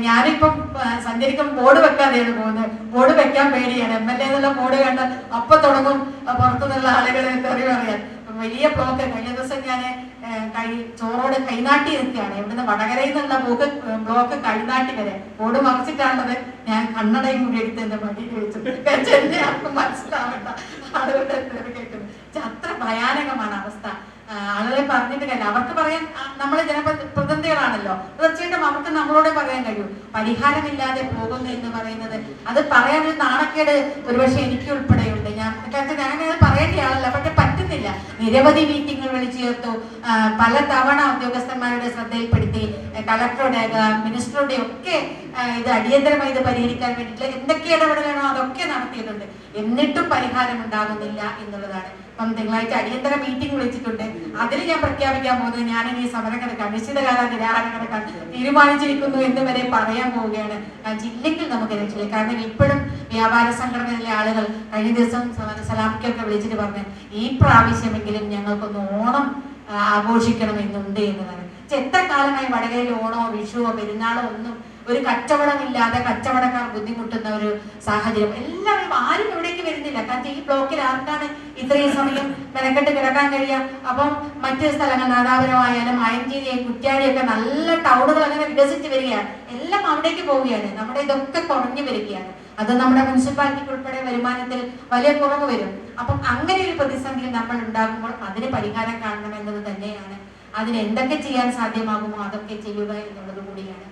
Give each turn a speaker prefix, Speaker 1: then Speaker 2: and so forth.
Speaker 1: ഞാനിപ്പം സഞ്ചരിക്കും ബോർഡ് വെക്കാതെയാണ് പോകുന്നത്. ബോർഡ് വെക്കാൻ പേടിയാണ്. MLA എന്നുള്ള ബോർഡ് കണ്ടാൽ അപ്പൊ തുടങ്ങും പുറത്തുനിന്നുള്ള ആളുകളെ തെറി പറയാൻ. വലിയ ബ്ലോക്ക്. കഴിഞ്ഞ ദിവസം ഞാൻ ചോറോട് കൈനാട്ടി നിൽക്കുകയാണ്. ഇവിടുന്ന് വടകരയിൽ നിന്നുള്ള ബ്ലോക്ക് കൈനാട്ടി വരെ ബോർഡ് മറിച്ചിട്ടാണത്. ഞാൻ കണ്ണടയും കൂടി എടുത്ത് എന്റെ മടിയിൽ വെച്ചു. എന്നെ ആർക്കും മനസ്സിലാവണ്ട, ആളുകളുടെ തെറി കേൾക്കുന്നത്. അത്ര ഭയാനകമാണ് അവസ്ഥ. ആളുകളെ പറഞ്ഞിട്ട് കാര്യമില്ല. അവർക്ക് പറയാൻ നമ്മൾ ജനപ്രതിനിധികളാണല്ലോ, തീർച്ചയായിട്ടും അവർക്ക് നമ്മളോട് പറയാൻ കഴിയും. പരിഹാരമില്ലാതെ പോകുന്നു എന്ന് പറയുന്നത് അത് പറയാനൊരു നാണക്കേട് ഒരുപക്ഷെ എനിക്ക് ഉൾപ്പെടെയുണ്ട്. ഞാനത് പറയേണ്ട ആളല്ല, പക്ഷെ പറ്റുന്നില്ല. നിരവധി മീറ്റിങ്ങുകൾ വിളിച്ചു ചേർത്തു, പല തവണ ഉദ്യോഗസ്ഥന്മാരുടെ ശ്രദ്ധയിൽപ്പെടുത്തി, കളക്ടറുടെ മിനിസ്റ്ററുടെ ഒക്കെ ഇത് അടിയന്തരമായി ഇത് പരിഹരിക്കാൻ വേണ്ടിയിട്ട് എന്തൊക്കെ ഇടപെടലാണോ അതൊക്കെ നടത്തിയിട്ടുണ്ട്. എന്നിട്ടും പരിഹാരം ഉണ്ടാകുന്നില്ല എന്നുള്ളതാണ്. അപ്പം തിങ്കളാഴ്ച അടിയന്തര മീറ്റിംഗ് വിളിച്ചിട്ടുണ്ട്. അതിൽ ഞാൻ പ്രഖ്യാപിക്കാൻ പോകുന്നത് ഞാനിനി സമരം കിടക്കാൻ, നിശ്ചിതകാല നിരാഹാരം കിടക്കാൻ തീരുമാനിച്ചിരിക്കുന്നു എന്ന് വരെ പറയാൻ പോവുകയാണ്. ജില്ലയ്ക്ക് നമുക്ക് രക്ഷയില്ല. കാരണം ഇപ്പോഴും വ്യാപാര സംഘടനയിലെ ആളുകൾ കഴിഞ്ഞ ദിവസം സലാമിക്കൊക്കെ വിളിച്ചിട്ട് പറഞ്ഞു, ഈ പ്രാവശ്യമെങ്കിലും ഞങ്ങൾക്കൊന്ന് ഓണം ആഘോഷിക്കണമെന്നുണ്ട് എന്നതാണ്. എത്ര കാലമായി വടകരയിൽ ഓണോ വിഷുവോ പെരുന്നാളോ ഒന്നും ഒരു കച്ചവടമില്ലാതെ കച്ചവടക്കാർ ബുദ്ധിമുട്ടുന്ന ഒരു സാഹചര്യം. എല്ലാവരും ആരും ഇവിടേക്ക് വരുന്നില്ല. കാരണം ഈ ബ്ലോക്കിൽ ആർക്കാണ് ഇത്രയും സമയം മെനക്കെട്ട് കിടക്കാൻ കഴിയുക? അപ്പം മറ്റു സ്ഥലങ്ങൾ നാദാപുരമായാലും അയഞ്ചേരി കുറ്റ്യാടിയൊക്കെ നല്ല ടൗണുകൾ അങ്ങനെ വികസിച്ച് വരികയാണ്. എല്ലാം അവിടേക്ക് പോവുകയാണ്. നമ്മുടെ ഇതൊക്കെ കുറഞ്ഞു വരികയാണ്. അത് നമ്മുടെ മുനിസിപ്പാലിറ്റിക്ക് ഉൾപ്പെടെ വരുമാനത്തിൽ വലിയ കുറവ് വരും. അപ്പം അങ്ങനെ ഒരു പ്രതിസന്ധിയിൽ നമ്മൾ ഉണ്ടാകുമ്പോൾ അതിന് പരിഹാരം കാണണമെന്നത് തന്നെയാണ്. അതിന് എന്തൊക്കെ ചെയ്യാൻ സാധ്യമാകുമോ അതൊക്കെ ചെയ്യുക എന്നുള്ളത് കൂടിയാണ്.